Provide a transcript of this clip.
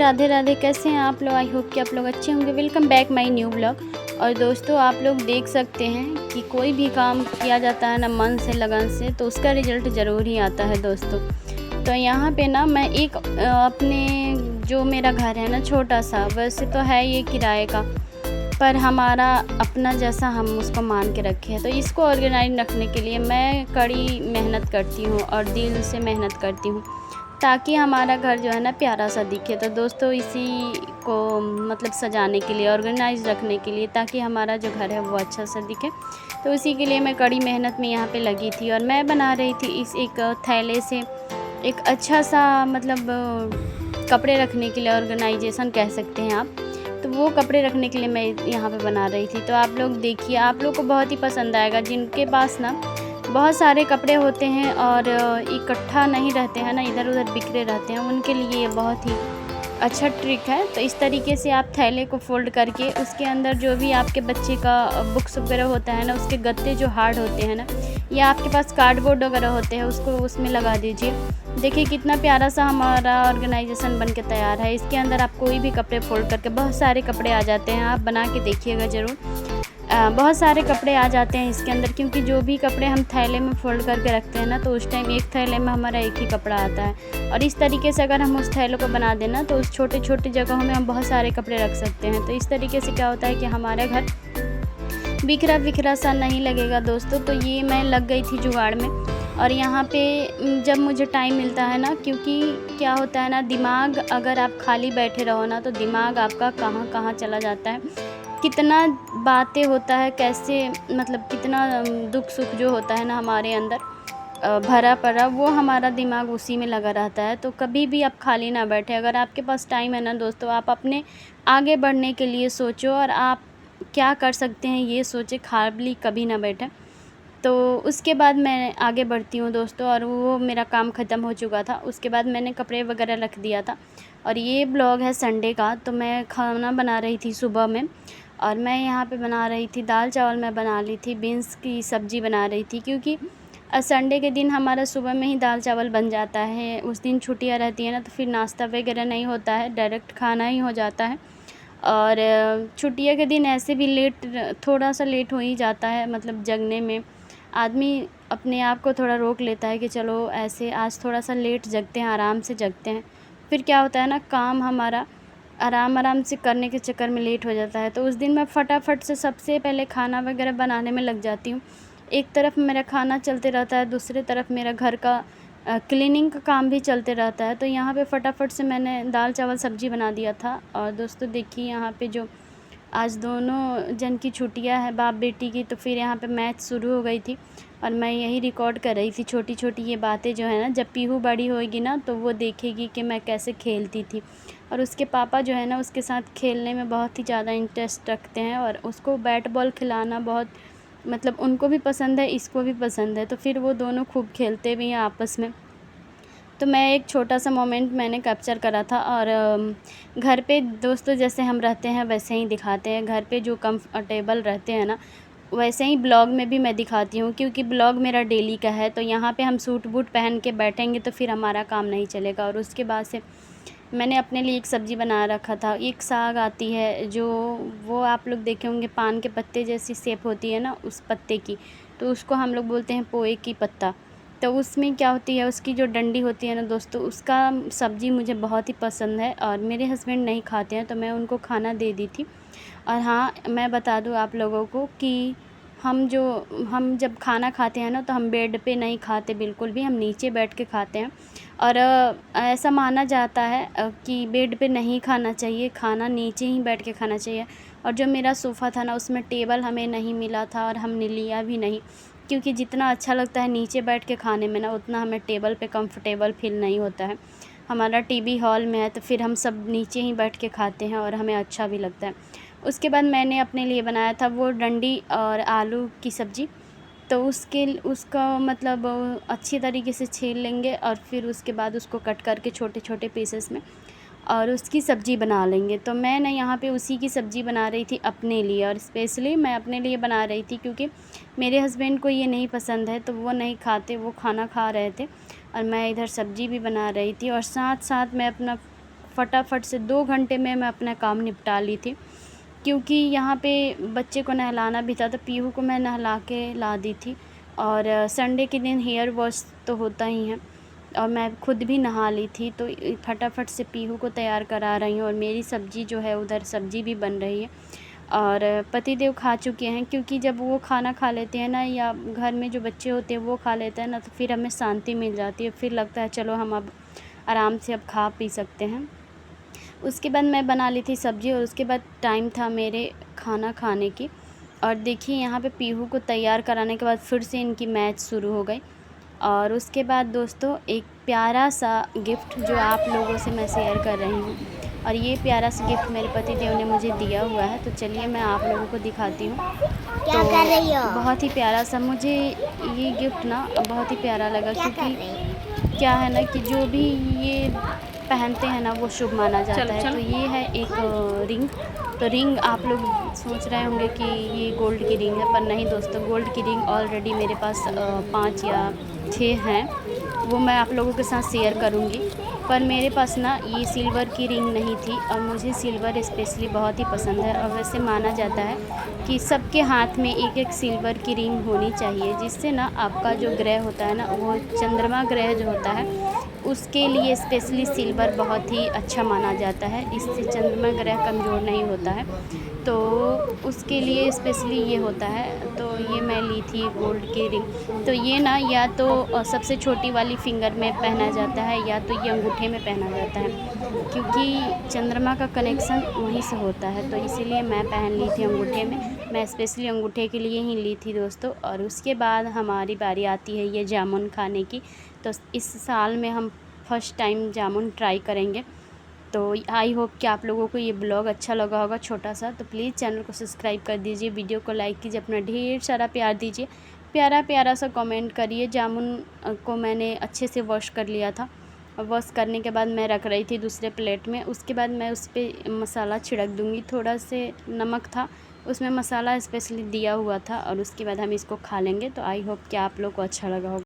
राधे राधे। कैसे हैं आप लोग? आई होप कि आप लोग अच्छे होंगे। Welcome back my new blog. और दोस्तों, आप लोग देख सकते हैं कि कोई भी काम किया जाता है ना मन से, लगन से, तो उसका रिज़ल्ट ज़रूर ही आता है दोस्तों। तो यहाँ पे ना मैं एक अपने जो मेरा घर है ना छोटा सा, वैसे तो है ये किराए का, पर हमारा अपना जैसा हम उसको मान के रखे हैं। तो इसको ऑर्गेनाइज रखने के लिए मैं कड़ी मेहनत करती हूँ और दिल से मेहनत करती हूँ, ताकि हमारा घर जो है ना प्यारा सा दिखे। तो दोस्तों, इसी को मतलब सजाने के लिए, ऑर्गेनाइज रखने के लिए, ताकि हमारा जो घर है वो अच्छा सा दिखे, तो उसी के लिए मैं कड़ी मेहनत में यहाँ पे लगी थी। और मैं बना रही थी इस एक थैले से एक अच्छा सा मतलब कपड़े रखने के लिए, ऑर्गेनाइजेशन कह सकते हैं आप। तो वो कपड़े रखने के लिए मैं यहाँ पे बना रही थी। तो आप लोग देखिए, आप लोग को बहुत ही पसंद आएगा। जिनके पास ना बहुत सारे कपड़े होते हैं और इकट्ठा नहीं रहते हैं ना, इधर उधर बिखरे रहते हैं, उनके लिए ये बहुत ही अच्छा ट्रिक है। तो इस तरीके से आप थैले को फोल्ड करके उसके अंदर जो भी आपके बच्चे का बुक्स वगैरह होता है ना, उसके गत्ते जो हार्ड होते हैं ना, या आपके पास कार्डबोर्ड वगैरह होते हैं, उसको उसमें लगा दीजिए। देखिए कितना प्यारा सा हमारा ऑर्गेनाइजेशन बन के तैयार है। इसके अंदर आप कोई भी कपड़े फोल्ड करके, बहुत सारे कपड़े आ जाते हैं, आप बना के देखिएगा ज़रूर। बहुत सारे कपड़े आ जाते हैं इसके अंदर, क्योंकि जो भी कपड़े हम थैले में फ़ोल्ड करके रखते हैं ना, तो उस टाइम एक थैले में हमारा एक ही कपड़ा आता है। और इस तरीके से अगर हम उस थैले को बना देना, तो उस छोटे छोटे जगहों में हम बहुत सारे कपड़े रख सकते हैं। तो इस तरीके से क्या होता है कि हमारा घर बिखरा बिखरा सा नहीं लगेगा दोस्तों। तो ये मैं लग गई थी जुगाड़ में। और यहाँ पे जब मुझे टाइम मिलता है ना, क्योंकि क्या होता है ना, दिमाग अगर आप खाली बैठे रहो ना, तो दिमाग आपका कहाँ कहाँ चला जाता है, कितना बातें होता है, कैसे मतलब कितना दुख सुख जो होता है ना हमारे अंदर भरा पड़ा, वो हमारा दिमाग उसी में लगा रहता है। तो कभी भी आप खाली ना बैठे। अगर आपके पास टाइम है ना दोस्तों, आप अपने आगे बढ़ने के लिए सोचो और आप क्या कर सकते हैं ये सोचे, खाली कभी ना बैठे। तो उसके बाद मैं आगे बढ़ती हूँ दोस्तों, और वो मेरा काम ख़त्म हो चुका था। उसके बाद मैंने कपड़े वगैरह रख दिया था। और ये ब्लॉग है संडे का। तो मैं खाना बना रही थी सुबह में, और मैं यहाँ पे बना रही थी दाल चावल। मैं बना ली थी, बीन्स की सब्ज़ी बना रही थी, क्योंकि संडे के दिन हमारा सुबह में ही दाल चावल बन जाता है। उस दिन छुट्टियाँ रहती हैं ना, तो फिर नाश्ता वगैरह नहीं होता है, डायरेक्ट खाना ही हो जाता है। और छुट्टियों के दिन ऐसे भी थोड़ा सा लेट हो ही जाता है, मतलब जगने में आदमी अपने आप को थोड़ा रोक लेता है कि चलो ऐसे आज थोड़ा सा लेट जगते हैं, आराम से जगते हैं। फिर क्या होता है ना, काम हमारा आराम आराम से करने के चक्कर में लेट हो जाता है। तो उस दिन मैं फटाफट से सबसे पहले खाना वगैरह बनाने में लग जाती हूँ। एक तरफ मेरा खाना चलते रहता है, दूसरी तरफ मेरा घर का क्लीनिंग का काम भी चलते रहता है। तो यहाँ पे फटाफट से मैंने दाल चावल सब्ज़ी बना दिया था। और दोस्तों देखिए, यहाँ पे जो आज दोनों जन की छुट्टियां है, बाप बेटी की, तो फिर यहाँ पे मैच शुरू हो गई थी। और मैं यही रिकॉर्ड कर रही थी छोटी छोटी ये बातें जो है ना। जब पीहू बड़ी होगी ना, तो वो देखेगी कि मैं कैसे खेलती थी। और उसके पापा जो है ना, उसके साथ खेलने में बहुत ही ज़्यादा इंटरेस्ट रखते हैं, और उसको बैट बॉल खिलाना बहुत मतलब उनको भी पसंद है, इसको भी पसंद है। तो फिर वो दोनों खूब खेलते भी हैं आपस में। तो मैं एक छोटा सा मोमेंट मैंने कैप्चर करा था। और घर पे दोस्तों जैसे हम रहते हैं वैसे ही दिखाते हैं। घर पे जो कंफर्टेबल रहते हैं ना, वैसे ही ब्लॉग में भी मैं दिखाती हूँ, क्योंकि ब्लॉग मेरा डेली का है। तो यहाँ पे हम सूट बूट पहन के बैठेंगे तो फिर हमारा काम नहीं चलेगा। और उसके बाद से मैंने अपने लिए एक सब्ज़ी बना रखा था। एक साग आती है जो, वो आप लोग देखे होंगे, पान के पत्ते जैसी शेप होती है ना उस पत्ते की, तो उसको हम लोग बोलते हैं पोए की पत्ता। तो उसमें क्या होती है, उसकी जो डंडी होती है ना दोस्तों, उसका सब्ज़ी मुझे बहुत ही पसंद है। और मेरे हस्बैंड नहीं खाते हैं, तो मैं उनको खाना दे दी थी। और हाँ, मैं बता दूँ आप लोगों को कि हम जब खाना खाते हैं ना, तो हम बेड पे नहीं खाते बिल्कुल भी, हम नीचे बैठ के खाते हैं। और ऐसा माना जाता है कि बेड पे नहीं खाना चाहिए, खाना नीचे ही बैठ के खाना चाहिए। और जो मेरा सोफ़ा था ना, उसमें टेबल हमें नहीं मिला था, और हमने लिया भी नहीं, क्योंकि जितना अच्छा लगता है नीचे बैठ के खाने में ना, उतना हमें टेबल पे कंफर्टेबल फील नहीं होता है। हमारा टीवी हॉल में है, तो फिर हम सब नीचे ही बैठ के खाते हैं, और हमें अच्छा भी लगता है। उसके बाद मैंने अपने लिए बनाया था वो डंडी और आलू की सब्ज़ी। तो उसका मतलब अच्छी तरीके से छील लेंगे, और फिर उसके बाद उसको कट करके छोटे छोटे पीसेस में, और उसकी सब्ज़ी बना लेंगे। तो मैं ना यहाँ पे उसी की सब्ज़ी बना रही थी अपने लिए, और स्पेशली मैं अपने लिए बना रही थी, क्योंकि मेरे हस्बैंड को ये नहीं पसंद है, तो वो नहीं खाते, वो खाना खा रहे थे। और मैं इधर सब्ज़ी भी बना रही थी, और साथ साथ मैं अपना फटाफट से 2 घंटे में मैं अपना काम निपटा ली थी, क्योंकि यहाँ पे बच्चे को नहलाना भी था, तो पीहू को मैं नहला के ला दी थी। और संडे के दिन हेयर वॉश तो होता ही है, और मैं खुद भी नहा ली थी, तो फटाफट से पीहू को तैयार करा रही हूँ। और मेरी सब्ज़ी जो है, उधर सब्ज़ी भी बन रही है, और पतिदेव खा चुके हैं, क्योंकि जब वो खाना खा लेते हैं ना, या घर में जो बच्चे होते हैं वो खा लेते हैं ना, तो फिर हमें शांति मिल जाती है, फिर लगता है चलो हम अब आराम से अब खा पी सकते हैं। उसके बाद मैं बना ली थी सब्ज़ी, और उसके बाद टाइम था मेरे खाना खाने की। और देखिए यहाँ पे पीहू को तैयार कराने के बाद फिर से इनकी मैच शुरू हो गई। और उसके बाद दोस्तों एक प्यारा सा गिफ्ट जो आप लोगों से मैं शेयर कर रही हूँ, और ये प्यारा सा गिफ्ट मेरे पतिदेव ने मुझे दिया हुआ है, तो चलिए मैं आप लोगों को दिखाती हूँ। क्या कर रही हो? बहुत ही प्यारा सा मुझे ये गिफ्ट ना बहुत ही प्यारा लगा, क्योंकि क्या है ना कि जो भी ये पहनते हैं ना वो शुभ माना जाता है। तो ये है एक रिंग। तो रिंग आप लोग सोच रहे होंगे कि ये गोल्ड की रिंग है, पर नहीं दोस्तों, गोल्ड की रिंग ऑलरेडी मेरे पास 5 या 6 हैं, वो मैं आप लोगों के साथ शेयर करूँगी। पर मेरे पास ना ये सिल्वर की रिंग नहीं थी, और मुझे सिल्वर स्पेशली बहुत ही पसंद है। और वैसे माना जाता है कि सबके हाथ में एक एक सिल्वर की रिंग होनी चाहिए, जिससे ना आपका जो ग्रह होता है ना, वो चंद्रमा ग्रह जो होता है, उसके लिए स्पेशली सिल्वर बहुत ही अच्छा माना जाता है। इससे चंद्रमा ग्रह कमज़ोर नहीं होता है, तो उसके लिए स्पेशली ये होता है। तो ये मैं ली थी गोल्ड की रिंग। तो ये ना या तो सबसे छोटी वाली फिंगर में पहना जाता है, या तो ये अंगूठे में पहना जाता है, क्योंकि चंद्रमा का कनेक्शन वहीं से होता है। तो इसीलिए मैं पहन ली थी अंगूठे में, मैं स्पेशली अंगूठे के लिए ही ली थी दोस्तों। और उसके बाद हमारी बारी आती है ये जामुन खाने की। तो इस साल में हम फर्स्ट टाइम जामुन ट्राई करेंगे। तो आई होप कि आप लोगों को ये ब्लॉग अच्छा लगा होगा छोटा सा। तो प्लीज़ चैनल को सब्सक्राइब कर दीजिए, वीडियो को लाइक कीजिए, अपना ढेर सारा प्यार दीजिए, प्यारा प्यारा सा कमेंट करिए। जामुन को मैंने अच्छे से वॉश कर लिया था, और वॉश करने के बाद मैं रख रही थी दूसरे प्लेट में। उसके बाद मैं उस पर मसाला छिड़क दूँगी, थोड़ा से नमक था उसमें, मसाला स्पेशली दिया हुआ था। और उसके बाद हम इसको खा लेंगे। तो आई होप कि आप लोग को अच्छा लगा होगा।